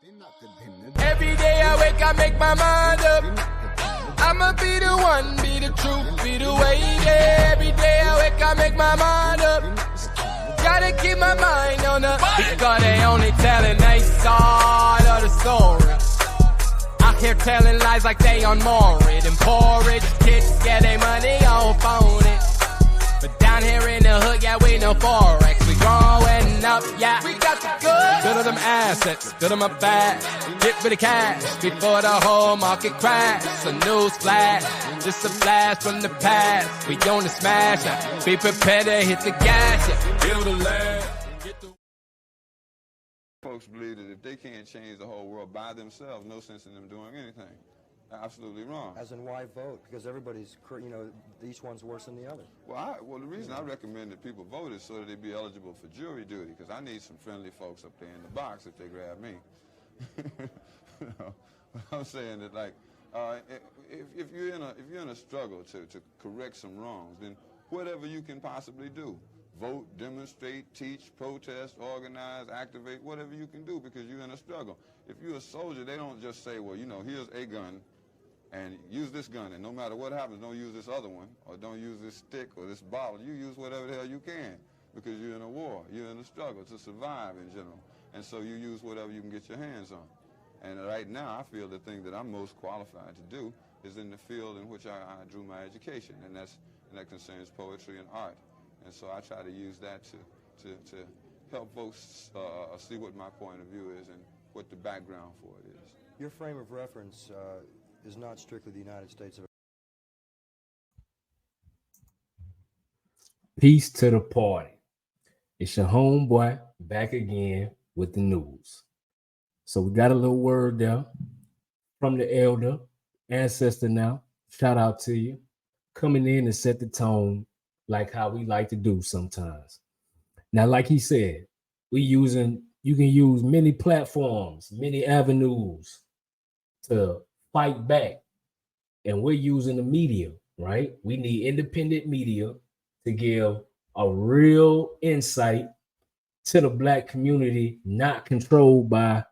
Every day I wake, I make my mind up. I'ma be the one, be the truth, be the way. Yeah. Every day I wake, I make my mind up. Gotta keep my mind on the because they only telling their side of the story. Out here telling lies like they on Morid and porridge. Kids get their money on phone it. But down here in the hood, yeah, we know Forex. We growing up, yeah. We got the good of them assets, good of my bag. Get rid of cash before the whole market crash. A news flash, just a blast from the past. We on the smash, now. Be prepared to hit the gas, yeah. Build a land. Folks believe that if they can't change the whole world by themselves, no sense in them doing anything. Absolutely wrong. As in why vote? Because everybody's, each one's worse than the other. Well, the reason I recommend that people vote is so that they be eligible for jury duty, because I need some friendly folks up there in the box if they grab me. I'm saying that, like, if you're in a struggle to correct some wrongs, then whatever you can possibly do. Vote, demonstrate, teach, protest, organize, activate, whatever you can do, because you're in a struggle. If you're a soldier, they don't just say, well, here's a gun, and use this gun, and no matter what happens, don't use this other one, or don't use this stick or this bottle. You use whatever the hell you can, because you're in a war. You're in a struggle to survive in general. And so you use whatever you can get your hands on. And right now, I feel the thing that I'm most qualified to do is in the field in which I drew my education, and that concerns poetry and art. And so I try to use that to help folks see what my point of view is and what the background for it is. Your frame of reference is not strictly the United States of Peace to the party. It's your homeboy back again with the news. So we got a little word there from the elder, ancestor now. Shout out to you. Coming in and set the tone like how we like to do sometimes. Now, like he said, you can use many platforms, many avenues to fight back. And we're using the media, right? We need independent media to give a real insight to the Black community, not controlled by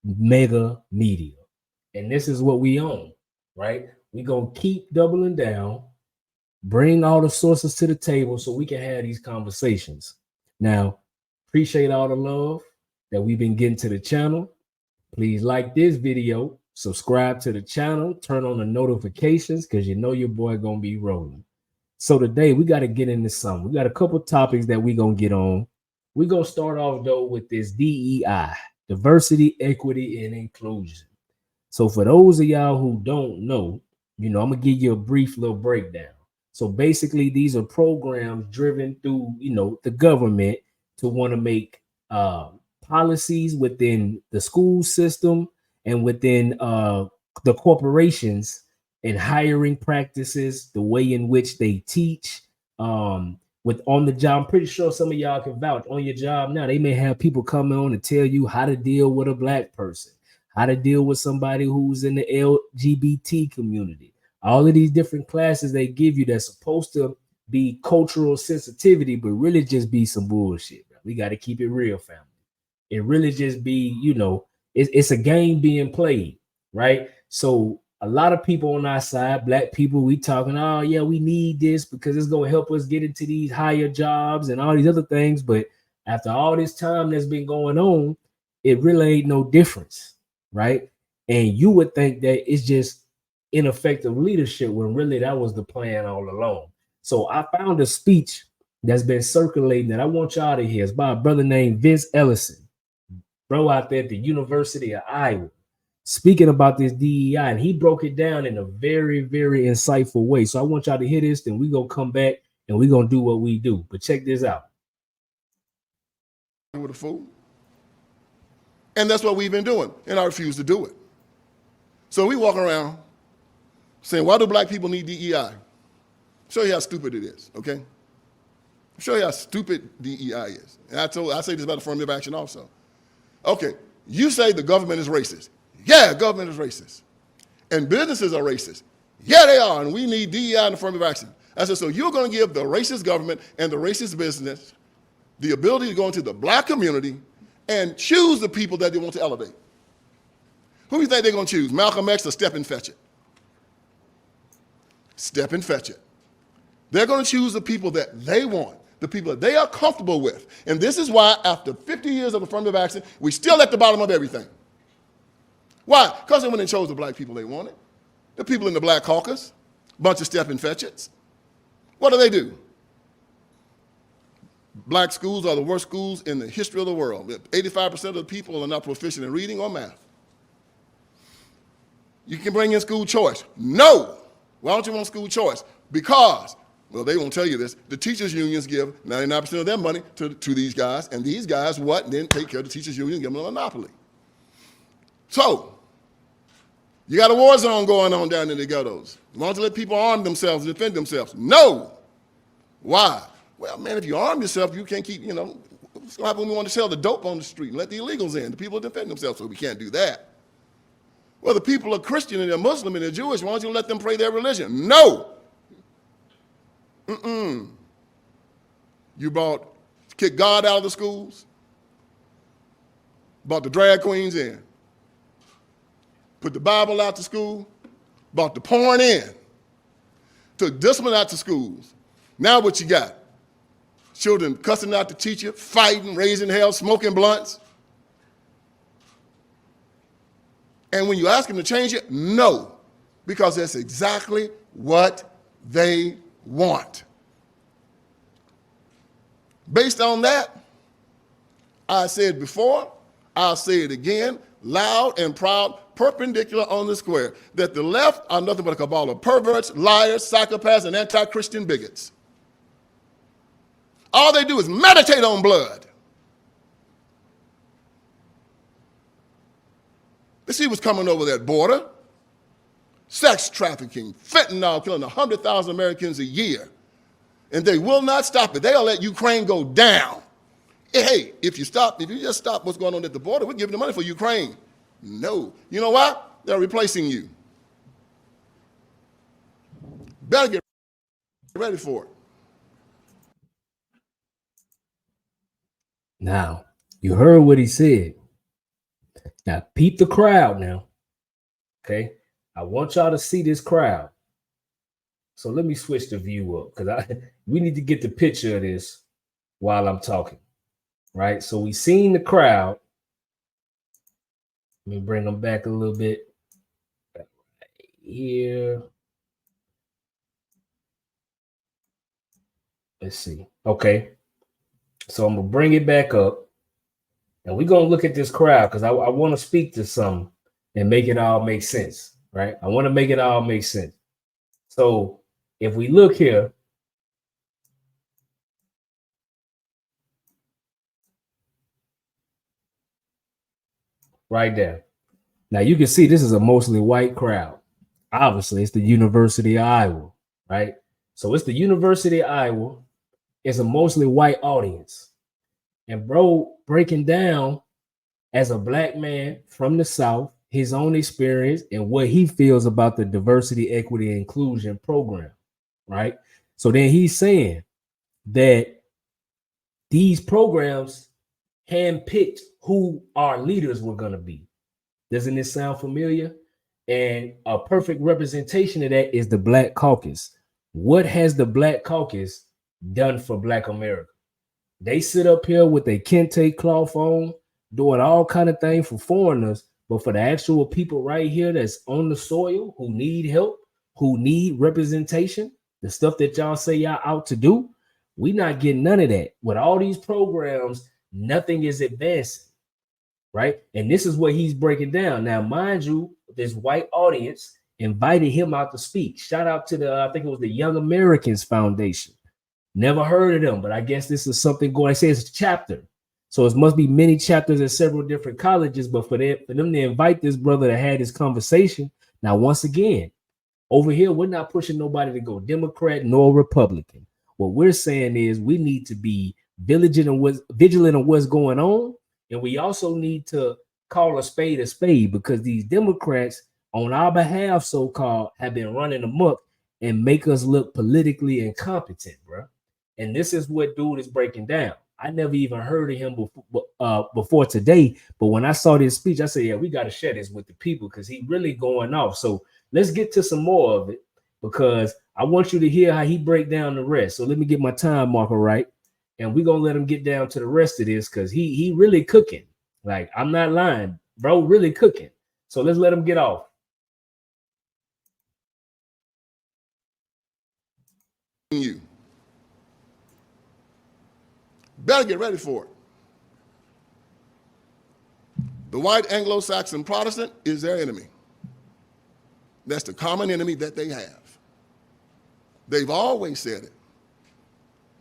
mega media. And this is what we own, right? We're going to keep doubling down, bring all the sources to the table so we can have these conversations. Now, appreciate all the love that we've been getting to the channel. Please like this video, subscribe to the channel, turn on the notifications, because you know your boy going to be rolling. So today we got to get into something. We got a couple topics that we're going to get on. We're going to start off, though, with this DEI, diversity, equity, and inclusion. So for those of y'all who don't know, I'm going to give you a brief little breakdown. So basically, these are programs driven through, the government to want to make policies within the school system and within the corporations and hiring practices, the way in which they teach with on the job. I'm pretty sure some of y'all can vouch on your job now. They may have people come on and tell you how to deal with a Black person, how to deal with somebody who's in the LGBT community. All of these different classes they give you that's supposed to be cultural sensitivity, but really just be some bullshit. Bro. We got to keep it real, family. It really just be, it's a game being played, right? So a lot of people on our side, Black people, we talking, oh yeah, we need this because it's going to help us get into these higher jobs and all these other things. But after all this time that's been going on, it really ain't no difference, right? And you would think that it's just ineffective leadership when really that was the plan all along. So I found a speech that's been circulating that I want y'all to hear. It's by a brother named Vince Ellison, bro out there at the University of Iowa, speaking about this DEI, and he broke it down in a very, very insightful way. So I want y'all to hear this, then we're going to come back and we're going to do what we do. But check this out. With a fool. And that's what we've been doing, and I refuse to do it. So we walk around saying, why do Black people need DEI? Show you how stupid it is, okay? Show you how stupid DEI is. And I say this about affirmative action also. Okay, you say the government is racist. Yeah, government is racist. And businesses are racist. Yeah, they are, and we need DEI and affirmative action. I said, so you're going to give the racist government and the racist business the ability to go into the Black community and choose the people that they want to elevate. Who do you think they're going to choose, Malcolm X or Step and Fetch It? Step and Fetch It. They're going to choose the people that they want, the people that they are comfortable with. And this is why, after 50 years of affirmative action, we're still at the bottom of everything. Why? Because they went and chose the black people they wanted. The people in the Black Caucus, bunch of Step and Fetch It's. What do? Black schools are the worst schools in the history of the world. 85% of the people are not proficient in reading or math. You can bring in school choice. No. Why don't you want school choice? Because, well, they won't tell you this, the teachers' unions give 99% of their money to these guys, and these guys what? And then take care of the teachers' union and give them a monopoly. So, you got a war zone going on down in the ghettos. Why don't you let people arm themselves and defend themselves? No. Why? Well, man, if you arm yourself, you can't keep, what's going to happen when we want to sell the dope on the street and let the illegals in? The people defend themselves, so we can't do that. Well, the people are Christian and they're Muslim and they're Jewish. Why don't you let them pray their religion? No. You kick God out of the schools, brought the drag queens in, put the Bible out to school, brought the porn in, took discipline out to schools. Now what you got? Children cussing out the teacher, fighting, raising hell, smoking blunts. And when you ask them to change it, no, because that's exactly what they want. Based on that, I said before, I'll say it again, loud and proud, perpendicular on the square, that the left are nothing but a cabal of perverts, liars, psychopaths, and anti-Christian bigots. All they do is meditate on blood. They see what's coming over that border. Sex trafficking, fentanyl killing 100,000 Americans a year. And they will not stop it. They'll let Ukraine go down. Hey, if you just stop what's going on at the border, we're giving the money for Ukraine. No. You know what? They're replacing you. Better get ready for it. Now, you heard what he said. Now, peep the crowd now. Okay? I want y'all to see this crowd. So let me switch the view up because we need to get the picture of this while I'm talking. Right? So we seen the crowd. Let me bring them back a little bit. Right here. Let's see. Okay. So I'm going to bring it back up. And we're going to look at this crowd because I want to speak to some and make it all make sense. Right? I want to make it all make sense. So if we look here, right there. Now you can see this is a mostly white crowd. Obviously, it's the University of Iowa, right? So it's the University of Iowa. It's a mostly white audience. And bro, breaking down as a black man from the South, his own experience and what he feels about the diversity, equity, and inclusion program, right? So then he's saying that these programs handpicked who our leaders were going to be. Doesn't this sound familiar? And a perfect representation of that is the Black Caucus. What has the Black Caucus done for Black America? They sit up here with a kente cloth on, doing all kind of things for foreigners, but for the actual people right here that's on the soil who need help, who need representation, the stuff that y'all say y'all out to do, we not getting none of that. With all these programs, nothing is advancing, right? And this is what he's breaking down. Now, mind you, this white audience invited him out to speak. Shout out to the, I think it was the Young Americans Foundation. Never heard of them, but I guess this is something going. I say it's a chapter. So it must be many chapters at several different colleges, but for them to invite this brother to have this conversation. Now, once again, over here, we're not pushing nobody to go Democrat nor Republican. What we're saying is we need to be vigilant on what's going on. And we also need to call a spade because these Democrats on our behalf, so-called, have been running amok and make us look politically incompetent, bro. And this is what dude is breaking down. I never even heard of him before today. But when I saw this speech, I said, yeah, we got to share this with the people because he really going off. So let's get to some more of it because I want you to hear how he break down the rest. So let me get my time marker right. And we're going to let him get down to the rest of this because he really cooking. Like, I'm not lying, bro, really cooking. So let's let him get off. You better get ready for it. The white Anglo-Saxon Protestant is their enemy. That's the common enemy that they have. They've always said it.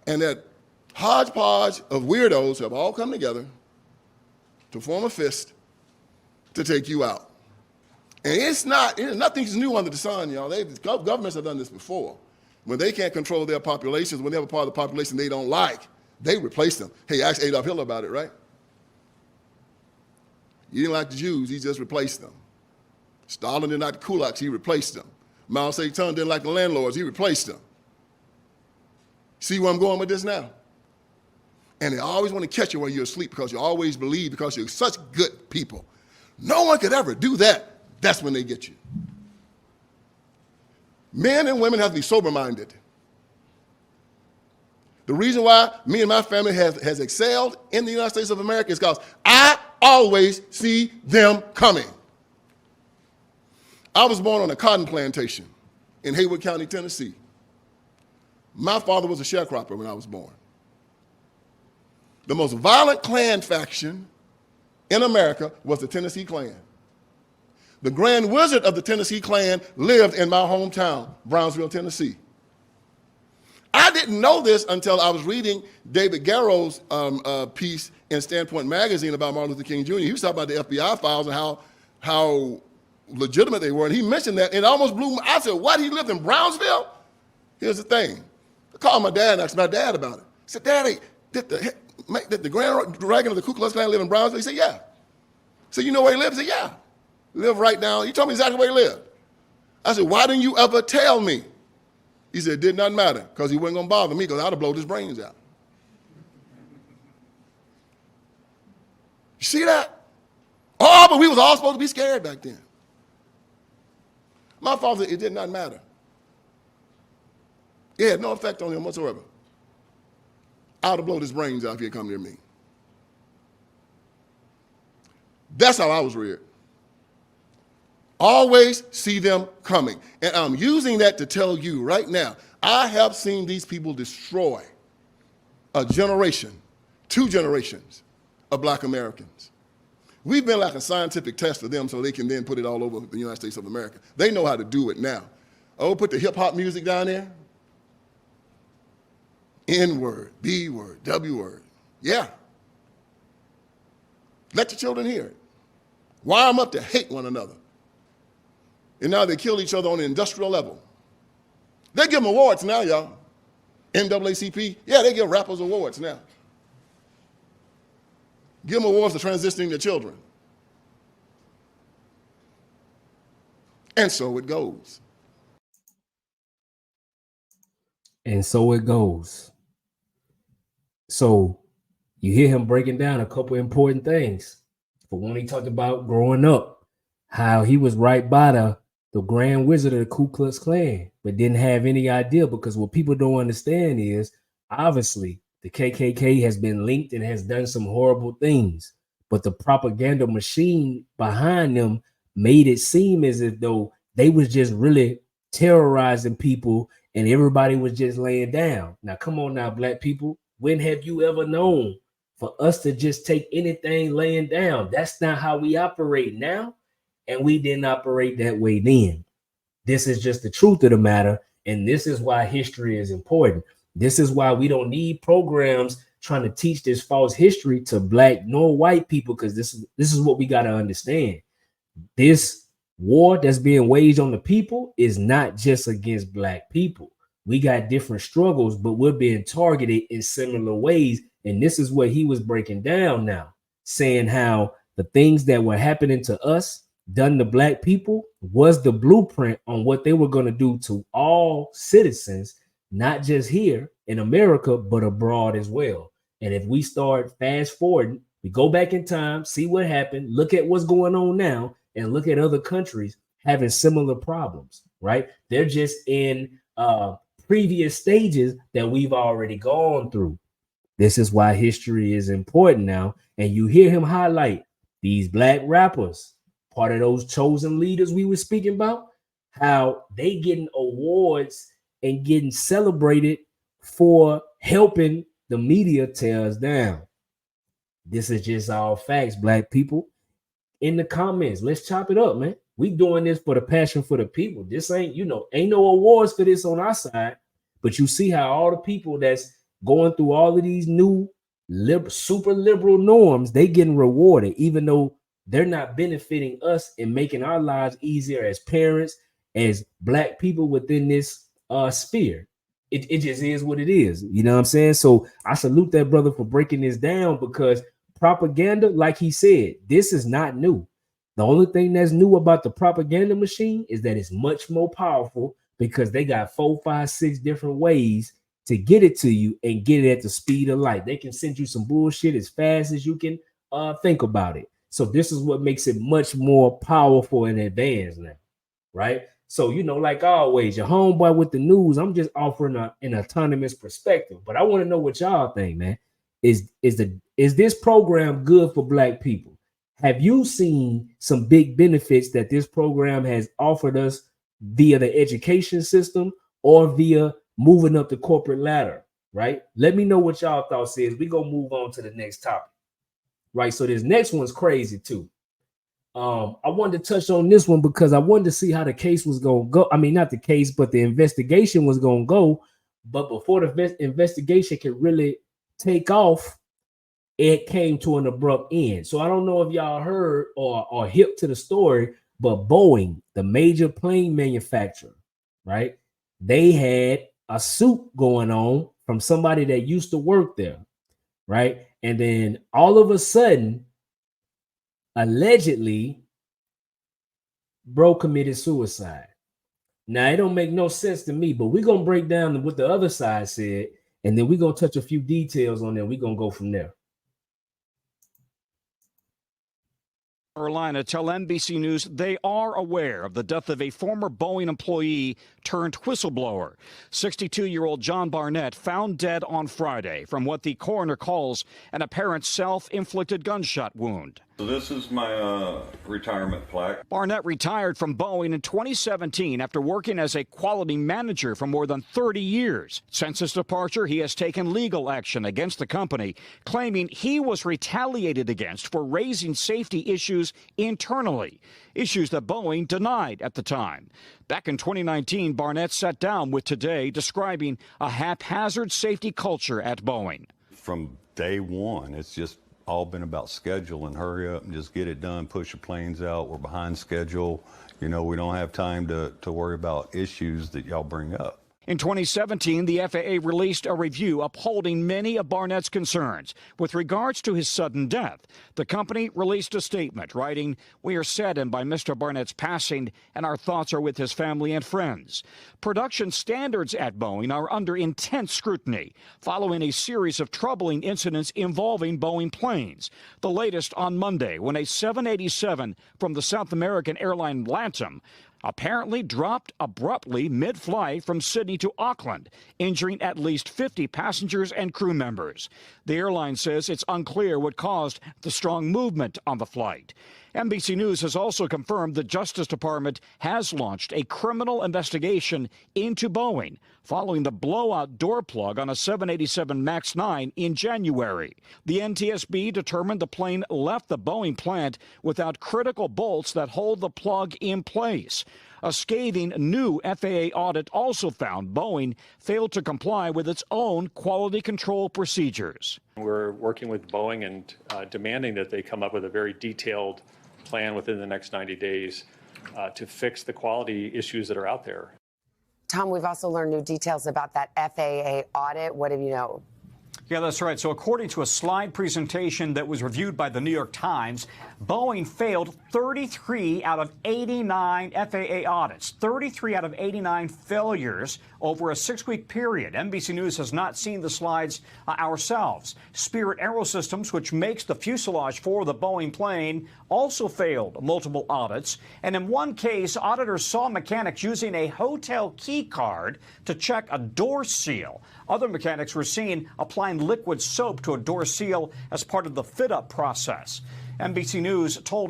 And that hodgepodge of weirdos have all come together to form a fist to take you out. And nothing's new under the sun, y'all. Governments have done this before. When they can't control their populations, when they have a part of the population they don't like, they replace them. Hey, ask Adolf Hitler about it, right? He didn't like the Jews, he just replaced them. Stalin didn't like the kulaks, he replaced them. Mao Zedong didn't like the landlords, he replaced them. See where I'm going with this now? And they always want to catch you while you're asleep because you always believe because you're such good people. No one could ever do that. That's when they get you. Men and women have to be sober-minded. The reason why me and my family has excelled in the United States of America is because I always see them coming. I was born on a cotton plantation in Haywood County, Tennessee. My father was a sharecropper when I was born. The most violent Klan faction in America was the Tennessee Klan. The Grand Wizard of the Tennessee Klan lived in my hometown, Brownsville, Tennessee. I didn't know this until I was reading David Garrow's piece in Standpoint Magazine about Martin Luther King Jr. He was talking about the FBI files and how legitimate they were, and he mentioned that, and it almost blew me. I said, what, he lived in Brownsville? Here's the thing. I called my dad and asked my dad about it. I said, Daddy, did the Grand Dragon of the Ku Klux Klan live in Brownsville? He said, yeah. I said, you know where he lived? He said, yeah. He lived right down. He told me exactly where he lived. I said, why didn't you ever tell me? He said, it did not matter, because he wasn't going to bother me, because I'd have blown his brains out. You see that? Oh, but we was all supposed to be scared back then. My father, it did not matter. It had no effect on him whatsoever. I would have blown his brains out if he had come near me. That's how I was reared. Always see them coming. And I'm using that to tell you right now, I have seen these people destroy a generation, 2 generations of black Americans. We've been like a scientific test for them so they can then put it all over the United States of America. They know how to do it now. Oh, put the hip hop music down there. N word, B word, W word. Yeah. Let the children hear it. Wire them up to hate one another. And now they kill each other on the industrial level. They give them awards now, y'all. NAACP, yeah, they give rappers awards now. Give them awards for transitioning their children. And so it goes. And so it goes. So you hear him breaking down a couple important things. For when he talked about growing up, how he was right by the Grand Wizard of the Ku Klux Klan, but didn't have any idea, because what people don't understand is, obviously, the KKK has been linked and has done some horrible things, but the propaganda machine behind them made it seem as if though they was just really terrorizing people and everybody was just laying down. Now, come on now, black people. When have you ever known for us to just take anything laying down? That's not how we operate now. And we didn't operate that way then. This is just the truth of the matter. And this is why history is important. This is why we don't need programs trying to teach this false history to black nor white people, because this is what we got to understand. This war that's being waged on the people is not just against black people. We got different struggles, but we're being targeted in similar ways. And this is what he was breaking down now, saying how the things that were happening to us, done to black people, was the blueprint on what they were going to do to all citizens, not just here in America, but abroad as well. And if we start fast forwarding, we go back in time, see what happened, look at what's going on now, and look at other countries having similar problems, right? They're just in previous stages that we've already gone through. This is why history is important now. And you hear him highlight these black rappers, part of those chosen leaders we were speaking about, how they getting awards and getting celebrated for helping the media tear us down. This is just all facts, black people. In the comments, let's chop it up, man. We doing this for the passion for the people. This ain't, ain't no awards for this on our side. But you see how all the people that's going through all of these new super liberal norms, they getting rewarded, even though they're not benefiting us and making our lives easier as parents, as black people within this sphere. It just is what it is. You know what I'm saying? So I salute that brother for breaking this down, because propaganda, like he said, this is not new. The only thing that's new about the propaganda machine is that it's much more powerful, because they got 4, 5, 6 different ways to get it to you and get it at the speed of light. They can send you some bullshit as fast as you can think about it. So this is what makes it much more powerful and advanced now, right? So, like always, your homeboy with the news, I'm just offering an autonomous perspective. But I want to know what y'all think, man. Is this program good for black people? Have you seen some big benefits that this program has offered us via the education system or via moving up the corporate ladder, right? Let me know what y'all thoughts is. We're going to move on to the next topic, right? So this next one's crazy too. I wanted to touch on this one because I wanted to see how the case was going to go. I mean, not the case, but the investigation was going to go. But before the investigation could really take off, it came to an abrupt end. So I don't know if y'all heard or hip to the story, but Boeing, the major plane manufacturer, right? They had a suit going on from somebody that used to work there, right? And then all of a sudden, allegedly, bro committed suicide. Now, it don't make no sense to me, but we're going to break down what the other side said, and then we're going to touch a few details on that. We're going to go from there. Carolina tell NBC News they are aware of the death of a former Boeing employee turned whistleblower. 62-year-old John Barnett found dead on Friday from what the coroner calls an apparent self-inflicted gunshot wound. So this is my retirement plaque. Barnett retired from Boeing in 2017 after working as a quality manager for more than 30 years. Since his departure, he has taken legal action against the company, claiming he was retaliated against for raising safety issues internally, issues that Boeing denied at the time. Back in 2019, Barnett sat down with Today, describing a haphazard safety culture at Boeing. From day one, it's just all been about schedule and hurry up and just get it done, push the planes out. We're behind schedule. We don't have time to worry about issues that y'all bring up. In 2017, the FAA released a review upholding many of Barnett's concerns. With regards to his sudden death, the company released a statement writing, "We are saddened by Mr. Barnett's passing, and our thoughts are with his family and friends." Production standards at Boeing are under intense scrutiny following a series of troubling incidents involving Boeing planes. The latest on Monday, when a 787 from the South American airline LATAM apparently dropped abruptly mid-flight from Sydney to Auckland, injuring at least 50 passengers and crew members. The airline says it's unclear what caused the strong movement on the flight. NBC News has also confirmed the Justice Department has launched a criminal investigation into Boeing following the blowout door plug on a 787 MAX 9 in January. The NTSB determined the plane left the Boeing plant without critical bolts that hold the plug in place. A scathing new FAA audit also found Boeing failed to comply with its own quality control procedures. We're working with Boeing and demanding that they come up with a very detailed plan within the next 90 days to fix the quality issues that are out there. Tom, we've also learned new details about that FAA audit. What have you know? Yeah, that's right. So according to a slide presentation that was reviewed by the New York Times, Boeing failed 33 out of 89 FAA audits, 33 out of 89 failures over a 6-week period. NBC News has not seen the slides ourselves. Spirit Aerosystems, which makes the fuselage for the Boeing plane, also failed multiple audits. And in one case, auditors saw mechanics using a hotel key card to check a door seal. Other mechanics were seen applying liquid soap to a door seal as part of the fit-up process. Boeing told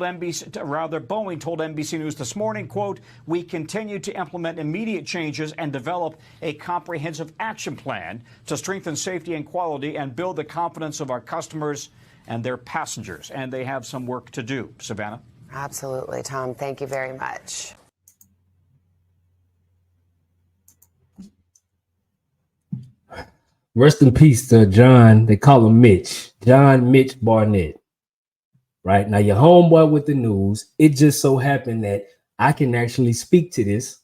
NBC News this morning, quote, "We continue to implement immediate changes and develop a comprehensive action plan to strengthen safety and quality and build the confidence of our customers and their passengers." And they have some work to do. Savannah? Absolutely, Tom. Thank you very much. Rest in peace to John. They call him Mitch. John Mitch Barnett. Right now, your homeboy with the news. It just so happened that I can actually speak to this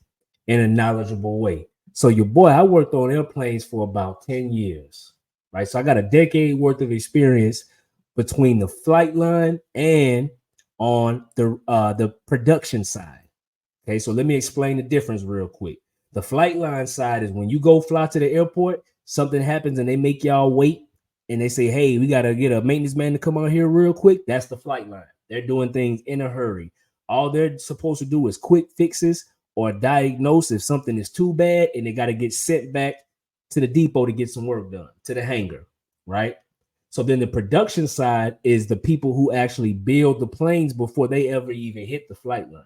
in a knowledgeable way. So your boy, I worked on airplanes for about 10 years. Right. So I got a decade worth of experience between the flight line and on the production side. Okay, so let me explain the difference real quick. The flight line side is when you go fly to the airport, something happens and they make y'all wait and they say, hey, we got to get a maintenance man to come out here real quick. That's the flight line. They're doing things in a hurry. All they're supposed to do is quick fixes or diagnose if something is too bad and they got to get sent back to the depot to get some work done, to the hangar, right? So then the production side is the people who actually build the planes before they ever even hit the flight line.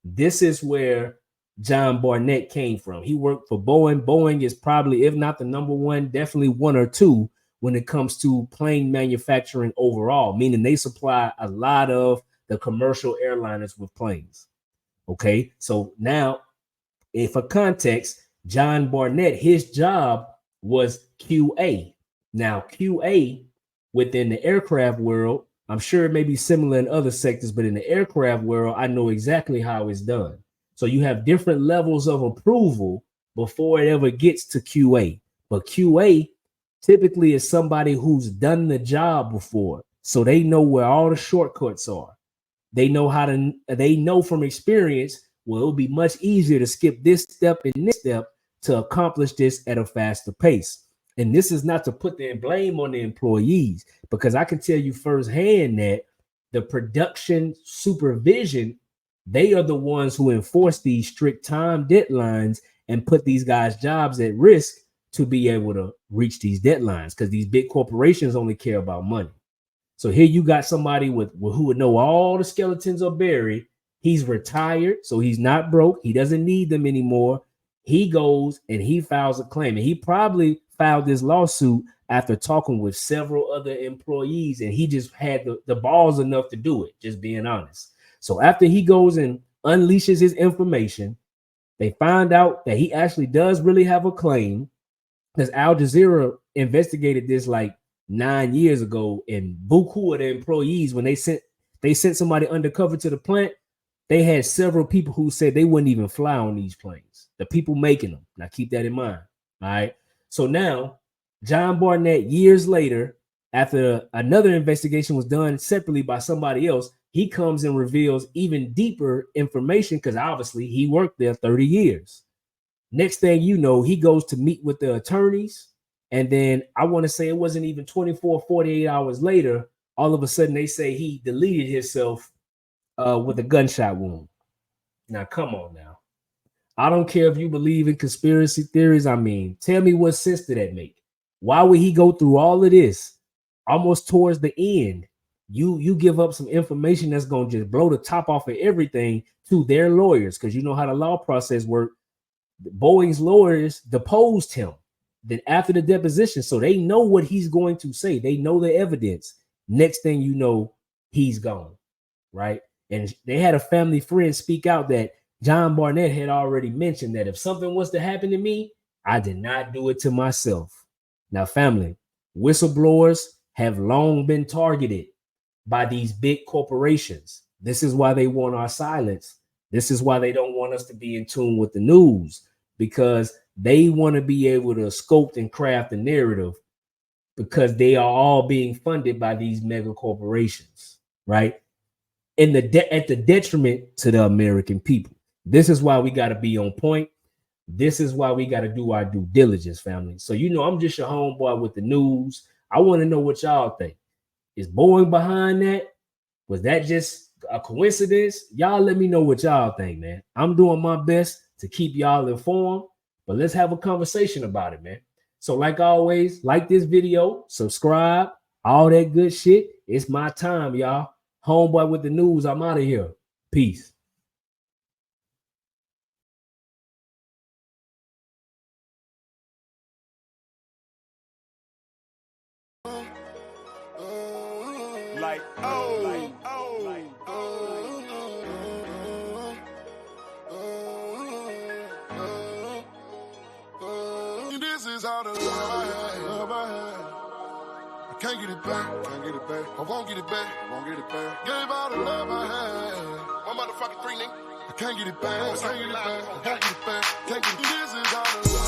This is where John Barnett came from. He worked for Boeing. Boeing is probably, if not the number one, definitely one or two when it comes to plane manufacturing overall, meaning they supply a lot of the commercial airliners with planes. Okay, so now, for context, John Barnett, his job was QA. Now, QA within the aircraft world, I'm sure it may be similar in other sectors, but in the aircraft world, I know exactly how it's done. So you have different levels of approval before it ever gets to QA. But QA typically is somebody who's done the job before. So they know where all the shortcuts are. They know from experience, well, it'll be much easier to skip this step and this step to accomplish this at a faster pace. And this is not to put the blame on the employees, because I can tell you firsthand that the production supervision, they are the ones who enforce these strict time deadlines and put these guys' jobs at risk to be able to reach these deadlines, because these big corporations only care about money. So here you got somebody who would know all the skeletons are buried. He's retired, so he's not broke. He doesn't need them anymore. He goes and he files a claim. And he probably filed this lawsuit after talking with several other employees, and he just had the balls enough to do it, just being honest. So after he goes and unleashes his information, they find out that he actually does really have a claim, because Al Jazeera investigated this like 9 years ago, and buku of the employees, when they sent somebody undercover to the plant, they had several people who said they wouldn't even fly on these planes. The people making them. Now keep that in mind. All right. So now John Barnett, years later, after another investigation was done separately by somebody else, he comes and reveals even deeper information, because obviously he worked there 30 years. Next thing you know, he goes to meet with the attorneys. And then I want to say it wasn't even 24, 48 hours later, all of a sudden they say he deleted himself with a gunshot wound. Now, come on now. I don't care if you believe in conspiracy theories. I mean, tell me what sense did that make? Why would he go through all of this almost towards the end? You give up some information that's going to just blow the top off of everything to their lawyers, because you know how the law process works. Boeing's lawyers deposed him then after the deposition, so they know what he's going to say. They know the evidence. Next thing you know, he's gone, right? And they had a family friend speak out that John Barnett had already mentioned that if something was to happen to me, I did not do it to myself. Now, family, whistleblowers have long been targeted by these big corporations. This is why they want our silence. This is why they don't want us to be in tune with the news, because they want to be able to scope and craft the narrative because they are all being funded by these mega corporations, right? And at the detriment to the American people. This is why we got to be on point. This is why we got to do our due diligence, family. So, you know, I'm just your homeboy with the news. I want to know what y'all think. Is Boeing behind that? Was that just a coincidence? Y'all let me know what y'all think, man. I'm doing my best to keep y'all informed, but let's have a conversation about it, man. So like always, like this video, subscribe, all that good shit. It's my time, y'all. Homeboy with the news. I'm out of here. Peace. This is all the love I had. I can't get it back, I won't get it back, Gave all the love I had. One motherfucking 3 nigga. I can't get it back, I won't get it back, Can't get it. This is all the love.